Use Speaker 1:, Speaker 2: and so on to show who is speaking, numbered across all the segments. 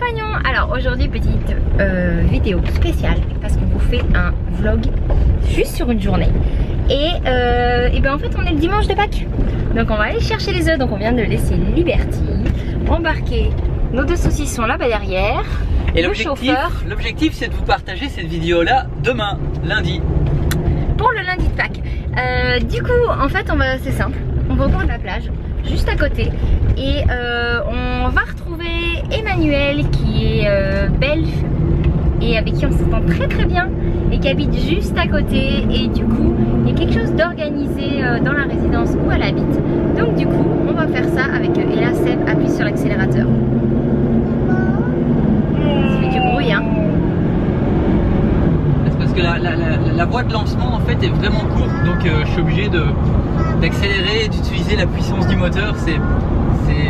Speaker 1: compagnons. Alors aujourd'hui petite vidéo spéciale parce qu'on vous fait un vlog juste sur une journée. Et ben en fait on est le dimanche de Pâques. Donc on va aller chercher les œufs. Donc on vient de laisser Liberty embarquer nos deux saucissons là-bas derrière.
Speaker 2: Et l'objectif c'est de vous partager cette vidéo là demain, lundi.
Speaker 1: Pour le lundi de Pâques. Du coup en fait c'est simple. On va au bord de la plage, juste à côté. Et on va retrouver Emmanuel qui est belge et avec qui on s'entend très très bien et qui habite juste à côté. Et du coup il y a quelque chose d'organisé dans la résidence où elle habite. Donc du coup on va faire ça avec eux. Et là Seb appuie sur l'accélérateur. Ça fait du bruit hein.
Speaker 2: C'est parce que la voie de lancement en fait est vraiment courte. Donc je suis obligé d'accélérer et d'utiliser la puissance du moteur.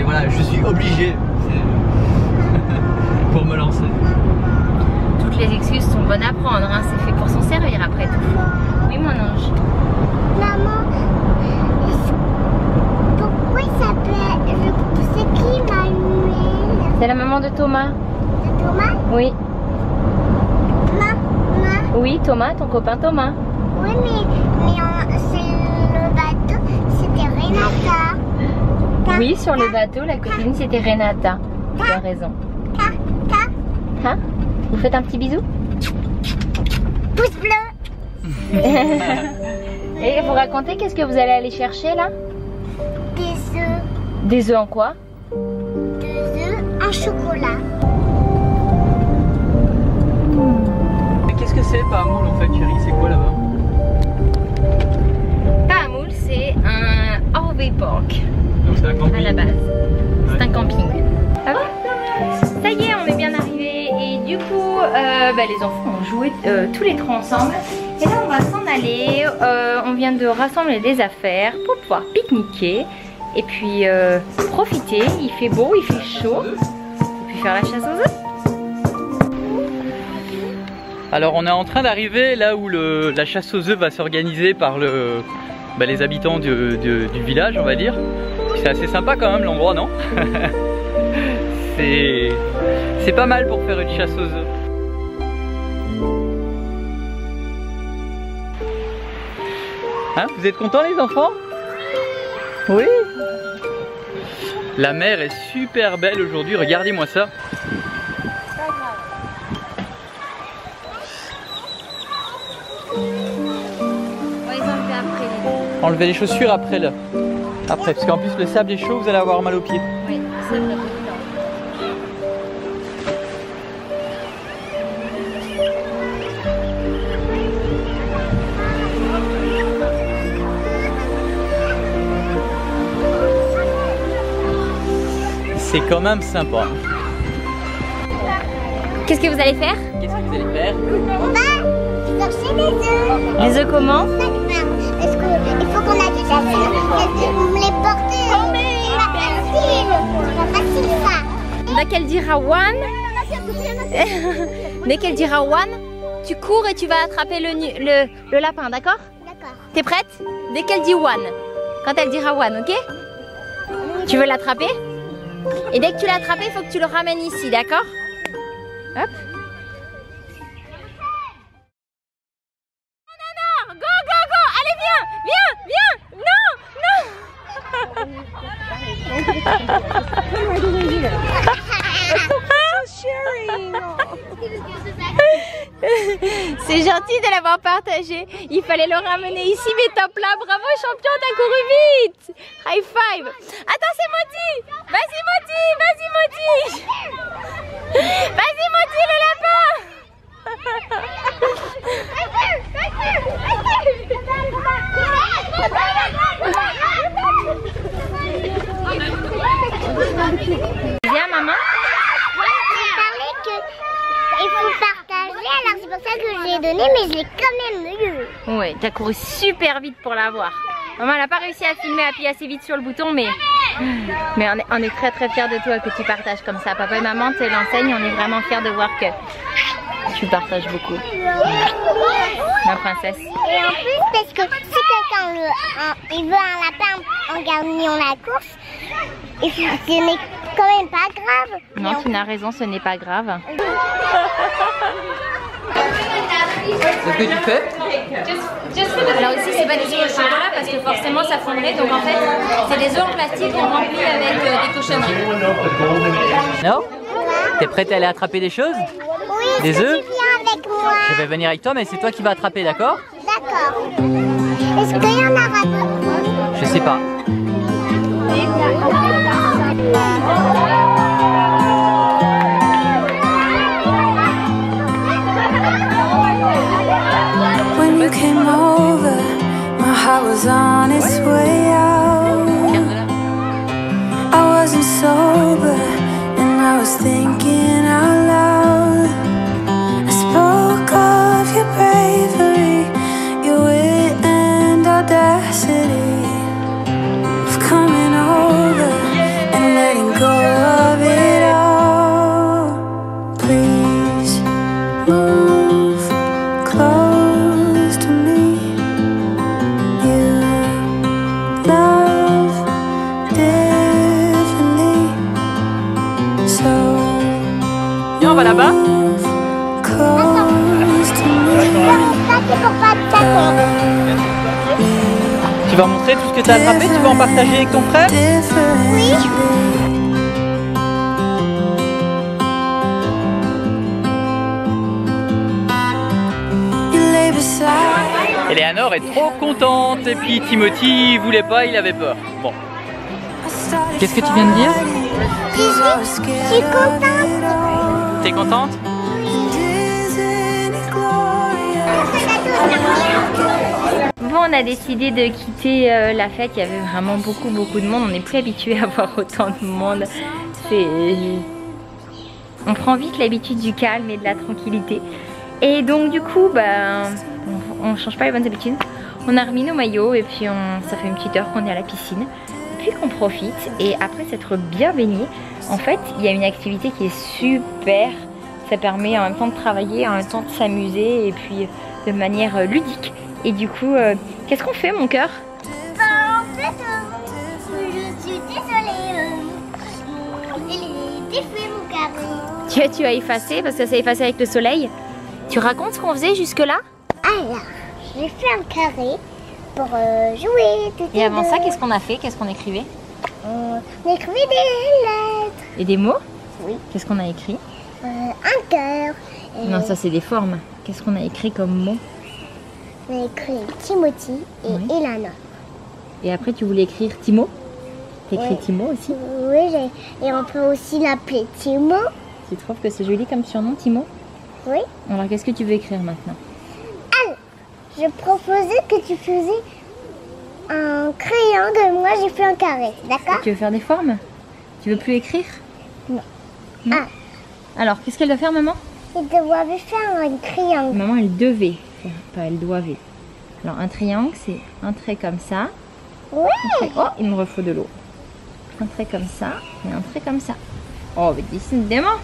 Speaker 2: Voilà, je suis obligé pour me lancer.
Speaker 1: Toutes les excuses sont bonnes à prendre, hein. C'est fait pour s'en servir après tout. Oui mon ange.
Speaker 3: Maman, pourquoi il s'appelait... C'est qui Manuel?
Speaker 1: C'est la maman de Thomas.
Speaker 3: De Thomas?
Speaker 1: Oui.
Speaker 3: Maman?
Speaker 1: Oui Thomas, ton copain Thomas.
Speaker 3: Oui mais c'est le bateau, c'était Renata.
Speaker 1: Oui, sur le bateau, la copine c'était Renata. Tu as raison. Hein? Vous faites un petit bisou?
Speaker 3: Pouce bleu.
Speaker 1: Et vous racontez qu'est-ce que vous allez aller chercher là?
Speaker 3: Des œufs.
Speaker 1: Des œufs en quoi?
Speaker 3: Des œufs en chocolat.
Speaker 2: Qu'est-ce que c'est Pahamoul en fait chérie? C'est quoi là-bas?
Speaker 1: Pahamoul c'est un RV park.
Speaker 2: Donc c'est un camping.
Speaker 1: À la base. C'est un camping. Hop. Ça y est, on est bien arrivé et du coup, les enfants ont joué tous les trois ensemble. Et là, on va s'en aller. On vient de rassembler des affaires pour pouvoir pique-niquer et puis profiter. Il fait beau, il fait chaud. Et puis faire la chasse aux œufs.
Speaker 2: Alors on est en train d'arriver là où la chasse aux œufs va s'organiser par les habitants du village, on va dire. C'est assez sympa quand même l'endroit, non? C'est pas mal pour faire une chasse aux œufs. Hein, vous êtes contents les enfants? Oui. La mer est super belle aujourd'hui, regardez-moi ça. Enlevez les chaussures après parce qu'en plus le sable est chaud, vous allez avoir mal aux pieds.
Speaker 1: Oui, c'est vrai.
Speaker 2: C'est quand même sympa.
Speaker 1: Qu'est-ce que vous allez faire?
Speaker 2: Qu'est-ce que vous allez faire?
Speaker 3: On va chercher des œufs.
Speaker 1: Les œufs comment?
Speaker 3: Parce qu'il faut qu'on a des œufs. On les porte. C'est pas facile ça.
Speaker 1: Dès qu'elle dira one, dès qu'elle dira one, tu cours et tu vas attraper le lapin, d'accord?
Speaker 3: D'accord.
Speaker 1: T'es prête? Dès qu'elle dit one, quand elle dira one, ok? Tu veux l'attraper? Et dès que tu l'as attrapé, il faut que tu le ramènes ici, d'accord? Hop. Non, go, go, go! Allez, viens! C'est gentil de l'avoir partagé. Il fallait le ramener ici, mais top là, bravo champion, t'as couru vite. High five. Attends, c'est Moti. Vas-y Moti, vas-y Moti. Vas-y Moti, le lapin. Viens maman.
Speaker 3: Il faut partager, alors c'est pour ça que je l'ai donné, mais je l'ai quand même eu.
Speaker 1: Oui, t'as couru super vite pour l'avoir. Maman, elle n'a pas réussi à filmer, à appuyer assez vite sur le bouton, mais on est très très fiers de toi que tu partages comme ça. Papa et maman te l'enseignent, on est vraiment fiers de voir que tu partages beaucoup. Ma princesse.
Speaker 3: Et en plus, parce que si quelqu'un il veut un lapin en gagnant la course, il faut donner quand même pas grave.
Speaker 1: Non, tu n'as raison, ce n'est pas grave.
Speaker 2: Qu'est-ce que tu fais?
Speaker 1: Alors ici, c'est pas des œufs au chocolat parce que forcément ça fondrait. Donc en fait, c'est des œufs en plastique remplis avec des cochonneries.
Speaker 2: Non? T'es prête à aller attraper des choses?
Speaker 3: Oui,
Speaker 2: Des œufs?
Speaker 3: tu viens avec moi.
Speaker 2: Je vais venir avec toi, mais c'est toi qui vas attraper, d'accord?
Speaker 3: D'accord. Est-ce qu'il y en aura d'autres?
Speaker 2: Je sais pas.
Speaker 4: When you came over, my heart was on its way out. I wasn't sober, and I was thinking out loud. I spoke of your bravery, your wit and audacity, of coming over and letting go of it all. Please move close to me. You love differently, so
Speaker 2: Viens, on va là-bas.
Speaker 4: move close to me.
Speaker 3: Ça, c'est pour pas te taper.
Speaker 2: Tu vas montrer tout ce que tu as attrapé? Tu vas en partager avec ton frère?
Speaker 4: Differently. You lay beside.
Speaker 2: Eleanor est trop contente et puis Timothy il voulait pas, il avait peur. Bon. Qu'est-ce que tu viens de dire?
Speaker 3: Je suis contente.
Speaker 2: T'es contente?
Speaker 1: Bon, on a décidé de quitter la fête. Il y avait vraiment beaucoup de monde. On n'est plus habitué à voir autant de monde. On prend vite l'habitude du calme et de la tranquillité. Et donc du coup, on change pas les bonnes habitudes. On a remis nos maillots et puis ça fait une petite heure qu'on est à la piscine. Et puis qu'on profite. Et après s'être bien baigné, en fait, il y a une activité qui est super. Ça permet en même temps de travailler, en même temps de s'amuser et puis de manière ludique. Et du coup, qu'est-ce qu'on fait, mon cœur?
Speaker 3: En fait, je suis désolée. Il est défait mon carré.
Speaker 1: Tu as effacé parce que ça s'est effacé avec le soleil. Tu racontes ce qu'on faisait jusque-là?
Speaker 3: Alors, j'ai fait un carré pour jouer.
Speaker 1: Et avant ça, qu'est-ce qu'on a fait? Qu'est-ce qu'on écrivait?
Speaker 3: On écrivait des lettres.
Speaker 1: Et des mots?
Speaker 3: Oui.
Speaker 1: Qu'est-ce qu'on a écrit?
Speaker 3: Un cœur.
Speaker 1: Non, ça c'est des formes. Qu'est-ce qu'on a écrit comme mots?
Speaker 3: On a écrit Timothy et
Speaker 1: Oui.
Speaker 3: Elana.
Speaker 1: Et après, tu voulais écrire Timo? T'écris
Speaker 3: Oui.
Speaker 1: Timo aussi?
Speaker 3: Oui, et on peut aussi l'appeler Timo.
Speaker 1: Tu trouves que c'est joli comme surnom, Timo?
Speaker 3: Oui.
Speaker 1: Alors, qu'est-ce que tu veux écrire maintenant?
Speaker 3: Alors, je proposais que tu faisais un triangle. Moi, j'ai fait un carré. D'accord?
Speaker 1: Tu veux faire des formes? Tu veux plus écrire?
Speaker 3: Non.
Speaker 1: Non.
Speaker 3: Ah.
Speaker 1: Alors, qu'est-ce qu'elle doit faire, maman?
Speaker 3: Il devait faire un triangle.
Speaker 1: Maman, elle devait faire, pas elle doit. Alors, un triangle, c'est un trait comme ça.
Speaker 3: Oui.
Speaker 1: Un trait- Oh, il me refaut de l'eau. Un trait comme ça et un trait comme ça. Oh, mais décidément,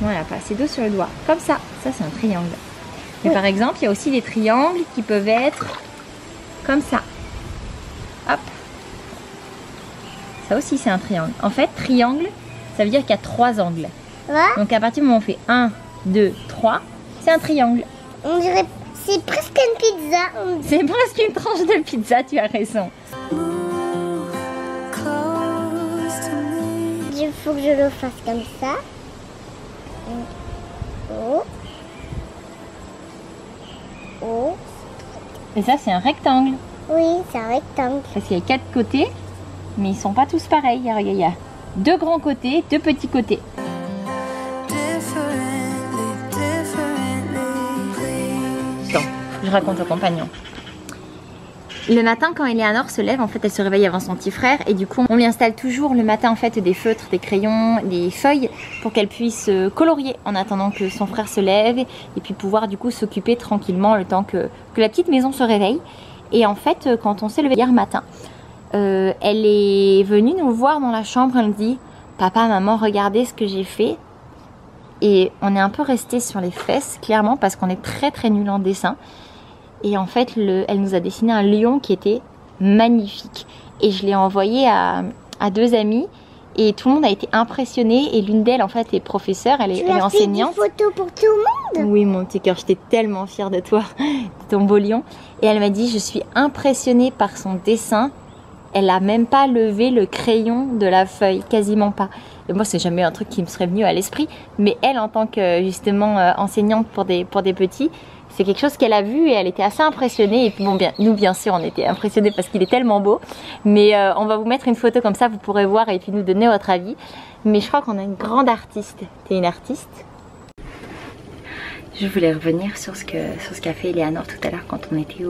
Speaker 1: voilà, pas assez d'eau sur le doigt. Comme ça, ça c'est un triangle. Mais
Speaker 3: Oui.
Speaker 1: par exemple, il y a aussi des triangles qui peuvent être comme ça. Hop. Ça aussi, c'est un triangle. En fait, triangle, ça veut dire qu'il y a 3 angles.
Speaker 3: Voilà.
Speaker 1: Donc à partir du moment où on fait 1, 2, 3, c'est un triangle.
Speaker 3: On dirait, c'est presque une pizza.
Speaker 1: C'est presque une tranche de pizza, tu as raison.
Speaker 4: Close to me.
Speaker 3: Il faut que je le fasse comme ça. Oh. Oh.
Speaker 1: Et ça, c'est un rectangle.
Speaker 3: Oui, c'est un rectangle.
Speaker 1: Parce qu'il y a 4 côtés, mais ils sont pas tous pareils. Regarde, il y a 2 grands côtés, 2 petits côtés. Attends, je raconte au compagnon. Le matin, quand Eleanor se lève, en fait, elle se réveille avant son petit frère et du coup, on lui installe toujours le matin en fait des feutres, des crayons, des feuilles pour qu'elle puisse colorier en attendant que son frère se lève et puis pouvoir du coup s'occuper tranquillement le temps que la petite maison se réveille. Et en fait, quand on s'est levé hier matin, elle est venue nous voir dans la chambre. Elle me dit « Papa, maman, regardez ce que j'ai fait ». Et on est un peu resté sur les fesses, clairement, parce qu'on est très nul en dessin. Et en fait, elle nous a dessiné un lion qui était magnifique. Et je l'ai envoyé à 2 amis. et tout le monde a été impressionné. Et l'une d'elles en fait est professeure, elle est enseignante.
Speaker 3: Tu as fait des photos pour tout le monde?
Speaker 1: Oui mon petit cœur, j'étais tellement fière de toi, de ton beau lion. Et elle m'a dit je suis impressionnée par son dessin. Elle a même pas levé le crayon de la feuille, quasiment pas. Et moi c'est jamais un truc qui me serait venu à l'esprit, mais elle en tant que justement enseignante pour des petits, c'est quelque chose qu'elle a vu et elle était assez impressionnée. Et puis bon, nous bien sûr on était impressionnés parce qu'il est tellement beau. Mais on va vous mettre une photo comme ça, vous pourrez voir et puis nous donner votre avis. Mais je crois qu'on a une grande artiste. T'es une artiste? Je voulais revenir sur ce qu'a fait Eleanor tout à l'heure quand on était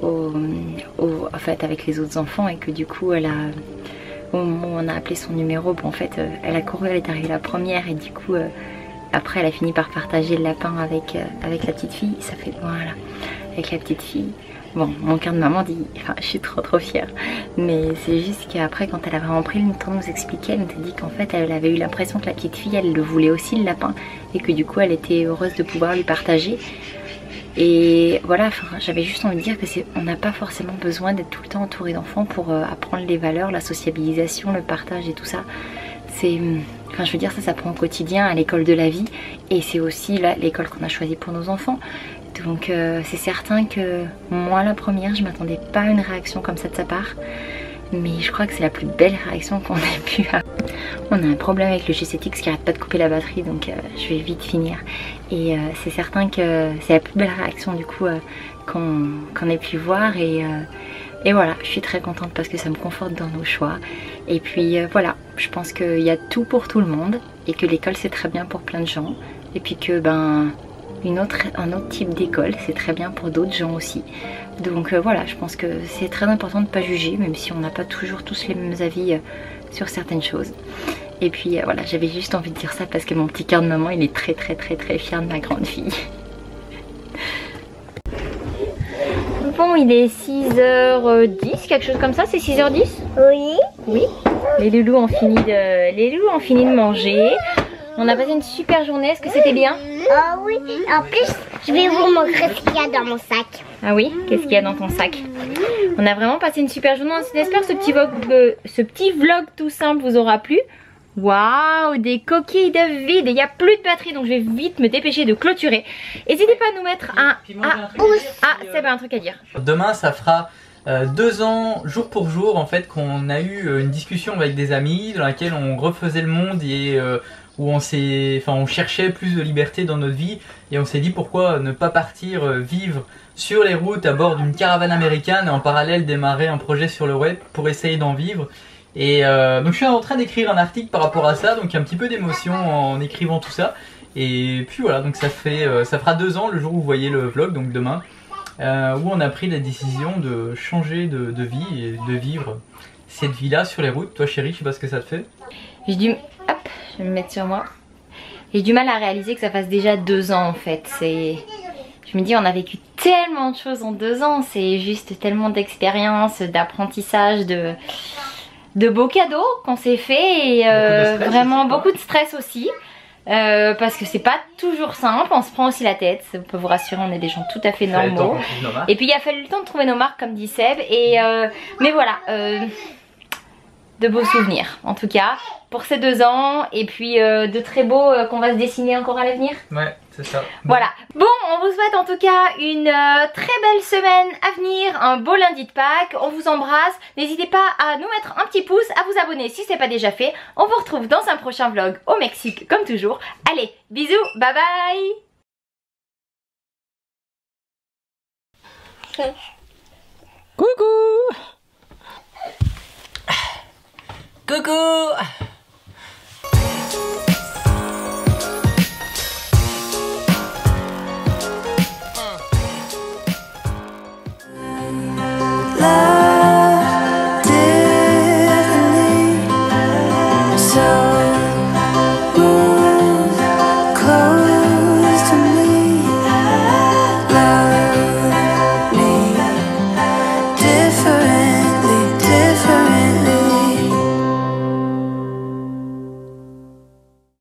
Speaker 1: en fait avec les autres enfants, et que du coup elle a, au moment où on a appelé son numéro, bon, en fait elle a couru, elle est arrivée la première, et du coup après elle a fini par partager le lapin avec la petite fille. Ça fait, voilà, avec la petite fille. Bon, mon cœur de maman dit, enfin je suis trop fière, mais c'est juste qu'après quand elle a vraiment pris le temps de nous expliquer, elle nous a dit qu'en fait elle avait eu l'impression que la petite fille elle le voulait aussi, le lapin, et que du coup elle était heureuse de pouvoir lui partager. Et voilà, j'avais juste envie de dire que on n'a pas forcément besoin d'être tout le temps entouré d'enfants pour apprendre les valeurs, la sociabilisation, le partage et tout ça. C'est, enfin je veux dire, ça s'apprend au quotidien à l'école de la vie, et c'est aussi l'école qu'on a choisie pour nos enfants. Donc c'est certain que moi la première, je m'attendais pas à une réaction comme ça de sa part, mais je crois que c'est la plus belle réaction qu'on ait pu avoir. On a un problème avec le G7X qui arrête pas de couper la batterie, donc je vais vite finir. Et c'est certain que c'est la plus belle réaction du coup qu'on ait pu voir, et voilà, je suis très contente parce que ça me conforte dans nos choix. Et puis voilà, je pense qu'il y a tout pour tout le monde, et que l'école c'est très bien pour plein de gens, et puis que ben un autre type d'école c'est très bien pour d'autres gens aussi. Donc voilà, je pense que c'est très important de ne pas juger, même si on n'a pas toujours tous les mêmes avis sur certaines choses. Et puis voilà, j'avais juste envie de dire ça parce que mon petit cœur de maman il est très fier de ma grande fille. Bon, il est 6h10, quelque chose comme ça, c'est 6h10?
Speaker 3: Oui.
Speaker 1: Oui. Les loulous ont fini de manger. On a passé une super journée, est-ce que c'était bien?
Speaker 3: Ah oui, en plus je vais vous montrer ce qu'il y a dans mon sac.
Speaker 1: Ah oui, qu'est-ce qu'il y a dans ton sac? On a vraiment passé une super journée, j'espère que ce petit vlog tout simple vous aura plu. Waouh, des coquilles de vide, il n'y a plus de batterie, donc je vais vite me dépêcher de clôturer. N'hésitez pas à nous mettre un pouce. Ah, c'est pas un truc à dire.
Speaker 2: Demain ça fera 2 ans jour pour jour en fait qu'on a eu une discussion avec des amis dans laquelle on refaisait le monde, et où on cherchait plus de liberté dans notre vie, et on s'est dit pourquoi ne pas partir vivre sur les routes à bord d'une caravane américaine et en parallèle démarrer un projet sur le web pour essayer d'en vivre. Et donc je suis en train d'écrire un article par rapport à ça, donc un petit peu d'émotion en écrivant tout ça. Et puis voilà, donc ça fera 2 ans le jour où vous voyez le vlog, donc demain, où on a pris la décision de changer de vie et de vivre cette vie-là sur les routes. Toi chérie, je sais pas ce que ça te fait.
Speaker 1: Hop, je vais me mettre sur moi. J'ai du mal à réaliser que ça fasse déjà 2 ans en fait. Je me dis, on a vécu tellement de choses en 2 ans, c'est juste tellement d'expériences, d'apprentissage, de beaux cadeaux qu'on s'est fait, et vraiment beaucoup de stress aussi. Parce que c'est pas toujours simple, on se prend aussi la tête, ça peut vous rassurer, on est des gens tout à fait normaux. Et puis il a fallu le temps de trouver nos marques comme dit Seb, et mais voilà, de beaux souvenirs en tout cas pour ces 2 ans, et puis de très beaux qu'on va se dessiner encore à l'avenir.
Speaker 2: Ouais, c'est ça.
Speaker 1: Voilà, bon, on vous souhaite en tout cas une très belle semaine à venir, un beau lundi de Pâques, on vous embrasse, n'hésitez pas à nous mettre un petit pouce, à vous abonner si c'est pas déjà fait. On vous retrouve dans un prochain vlog au Mexique comme toujours. Allez, bisous, bye bye.
Speaker 2: Coucou. Coucou.